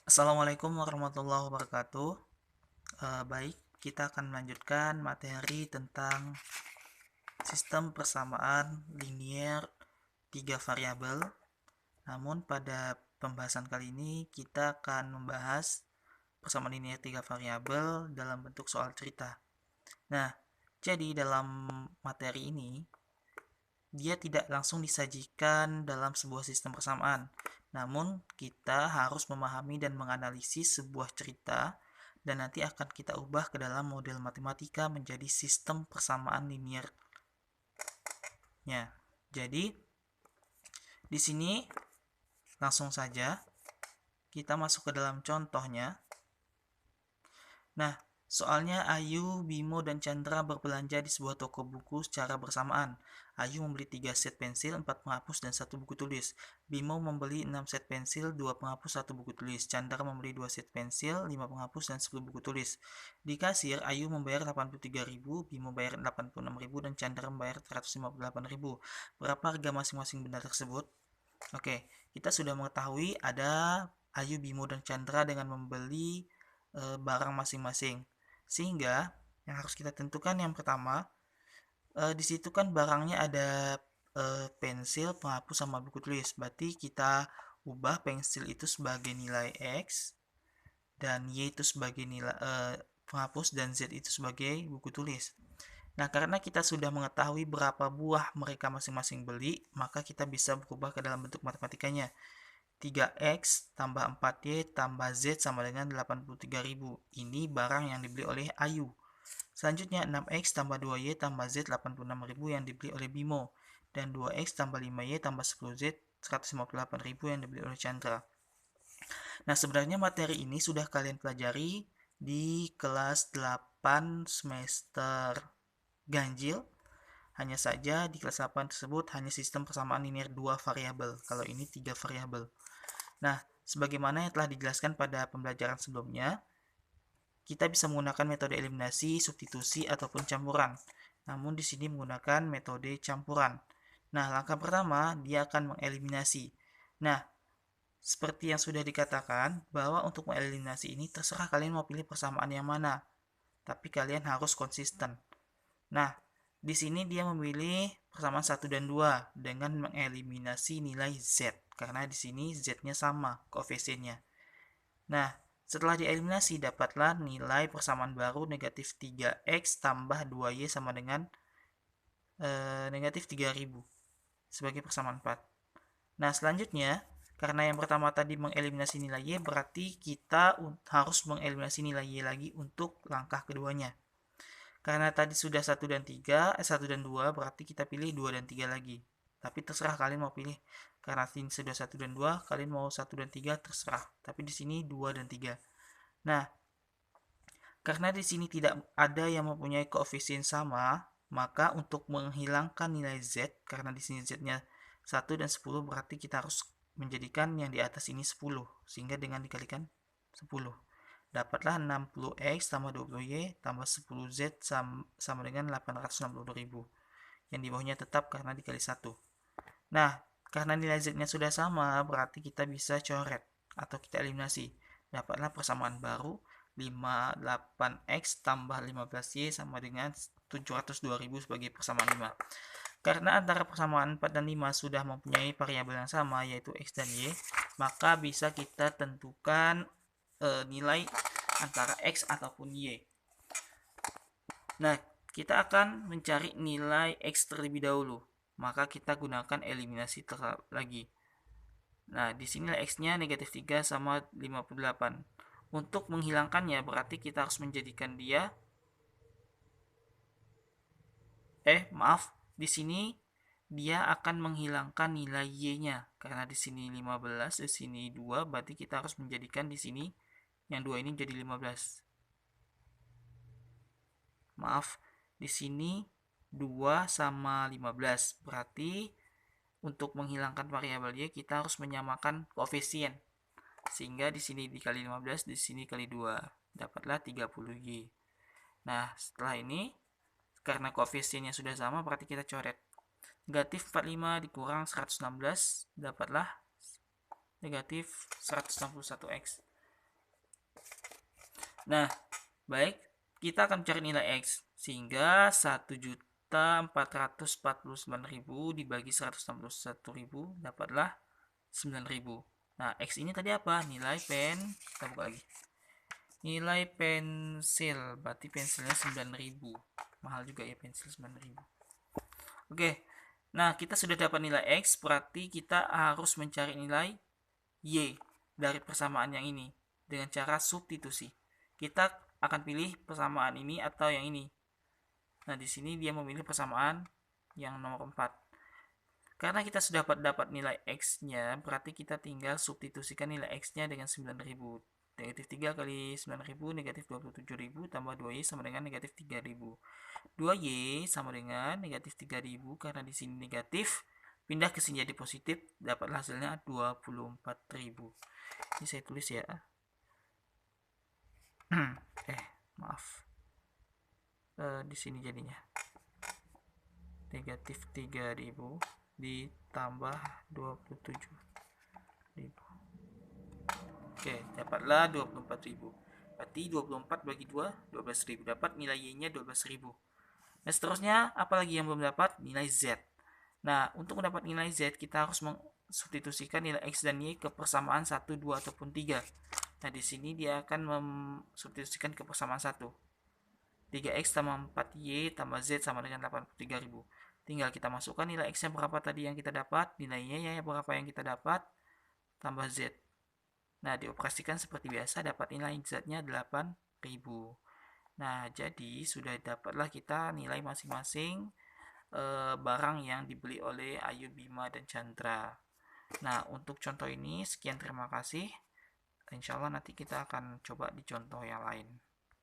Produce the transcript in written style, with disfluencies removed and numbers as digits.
Assalamualaikum warahmatullahi wabarakatuh. Baik, kita akan melanjutkan materi tentang sistem persamaan linier tiga variabel. Namun pada pembahasan kali ini kita akan membahas persamaan linier tiga variabel dalam bentuk soal cerita. Nah, jadi dalam materi ini dia tidak langsung disajikan dalam sebuah sistem persamaan. Namun, kita harus memahami dan menganalisis sebuah cerita dan nanti akan kita ubah ke dalam model matematika menjadi sistem persamaan linearnya. Jadi, di sini langsung saja kita masuk ke dalam contohnya. Nah, soalnya Ayu, Bimo, dan Chandra berbelanja di sebuah toko buku secara bersamaan. Ayu membeli 3 set pensil, 4 penghapus, dan 1 buku tulis. Bimo membeli 6 set pensil, 2 penghapus, 1 buku tulis. Chandra membeli 2 set pensil, 5 penghapus, dan 10 buku tulis. Di kasir, Ayu membayar 83.000, Bimo bayar 86.000, dan Chandra membayar 158.000. Berapa harga masing-masing benda tersebut? Oke, kita sudah mengetahui ada Ayu, Bimo, dan Chandra dengan membeli barang masing-masing. Sehingga yang harus kita tentukan yang pertama, di situ kan barangnya ada pensil, penghapus, sama buku tulis. Berarti kita ubah pensil itu sebagai nilai X dan Y itu sebagai nilai penghapus dan Z itu sebagai buku tulis. Nah, karena kita sudah mengetahui berapa buah mereka masing-masing beli, maka kita bisa berubah ke dalam bentuk matematikanya. 3X tambah 4Y tambah Z sama dengan 83.000. Ini barang yang dibeli oleh Ayu. Selanjutnya 6X tambah 2Y tambah Z 86.000 yang dibeli oleh Bimo. Dan 2X tambah 5Y tambah 10Z 158.000 yang dibeli oleh Chandra. Nah, sebenarnya materi ini sudah kalian pelajari di kelas 8 semester ganjil. Hanya saja di kelas 8 tersebut hanya sistem persamaan linear 2 variabel. Kalau ini 3 variabel. Nah, sebagaimana yang telah dijelaskan pada pembelajaran sebelumnya, kita bisa menggunakan metode eliminasi, substitusi, ataupun campuran. Namun di sini menggunakan metode campuran. Nah, langkah pertama dia akan mengeliminasi. Nah, seperti yang sudah dikatakan, bahwa untuk mengeliminasi ini terserah kalian mau pilih persamaan yang mana. Tapi kalian harus konsisten. Nah, di sini dia memilih persamaan 1 dan 2 dengan mengeliminasi nilai Z. Karena di sini Z-nya sama koefisiennya. Nah, setelah dieliminasi dapatlah nilai persamaan baru negatif 3X tambah 2Y sama dengan negatif 3.000 sebagai persamaan 4. Nah, selanjutnya karena yang pertama tadi mengeliminasi nilai Y, berarti kita harus mengeliminasi nilai Y lagi untuk langkah keduanya. Karena tadi sudah 1 dan 3, 1 dan 2, berarti kita pilih 2 dan 3 lagi. Tapi terserah kalian mau pilih. Karena ini sudah 1 dan 2, kalian mau 1 dan 3 terserah. Tapi di sini 2 dan 3. Nah, karena di sini tidak ada yang mempunyai koefisien sama, maka untuk menghilangkan nilai Z, karena di sini Z-nya 1 dan 10, berarti kita harus menjadikan yang di atas ini 10. Sehingga dengan dikalikan 10. Dapatlah 60X tambah 20Y tambah 10Z sama dengan 862.000. Yang di bawahnya tetap karena dikali 1. Nah, karena nilai Z-nya sudah sama, berarti kita bisa coret atau kita eliminasi. Dapatlah persamaan baru 58X tambah 15Y sama dengan 702.000 sebagai persamaan 5. Karena antara persamaan 4 dan 5 sudah mempunyai variabel yang sama yaitu X dan Y, maka bisa kita tentukan nilai antara X ataupun Y. Nah, kita akan mencari nilai X terlebih dahulu. Maka kita gunakan eliminasi lagi. Nah, di sini nilai X-nya negatif 3 sama 58. Untuk menghilangkannya berarti kita harus menjadikan dia di sini dia akan menghilangkan nilai Y-nya karena di sini 15, di sini 2, berarti kita harus menjadikan di sini yang 2 ini jadi 15. Di sini 2 sama 15. Berarti untuk menghilangkan variabel Y kita harus menyamakan koefisien. Sehingga di sini dikali 15, di sini kali 2. Dapatlah 30Y. Nah, setelah ini karena koefisiennya sudah sama berarti kita coret. Negatif 45 dikurang 116 dapatlah negatif 161X. Nah, baik, kita akan cari nilai X, sehingga 1.449.000 dibagi 161.000 dapatlah 9.000. Nah, X ini tadi apa? Nilai kita buka lagi. Nilai pensil, berarti pensilnya 9.000. Mahal juga ya pensil 9.000. Oke, nah kita sudah dapat nilai X, berarti kita harus mencari nilai Y dari persamaan yang ini dengan cara substitusi. Kita akan pilih persamaan ini atau yang ini. Nah, di sini dia memilih persamaan yang nomor 4. Karena kita sudah dapat nilai X-nya, berarti kita tinggal substitusikan nilai X-nya dengan 9.000. Negatif 3 kali 9.000, negatif 27.000, tambah 2Y sama dengan negatif 3.000. 2Y sama dengan negatif 3.000, karena di sini negatif, pindah ke sini jadi positif, dapat hasilnya 24.000. Ini saya tulis ya. Maaf. Di sini jadinya negatif 3.000 ditambah 27.000. Oke, dapatlah 24.000. Berarti 24 bagi 2, 12.000. Dapat nilai Y-nya 12.000. Nah, seterusnya, apalagi yang belum dapat? Nilai Z. Nah, untuk mendapat nilai Z, kita harus mensubstitusikan nilai X dan Y ke persamaan 1, 2, ataupun 3. Nah, di sini dia akan mensubstitusikan ke persamaan 1. 3X tambah 4Y tambah Z sama dengan 83.000. Tinggal kita masukkan nilai X yang berapa tadi yang kita dapat, nilai Y yang berapa yang kita dapat, tambah Z. Nah, dioperasikan seperti biasa, dapat nilai Z-nya 8.000. Nah, jadi sudah dapatlah kita nilai masing-masing barang yang dibeli oleh Ayu, Bima, dan Chandra. Nah, untuk contoh ini sekian, terima kasih. Insya Allah nanti kita akan coba di contoh yang lain.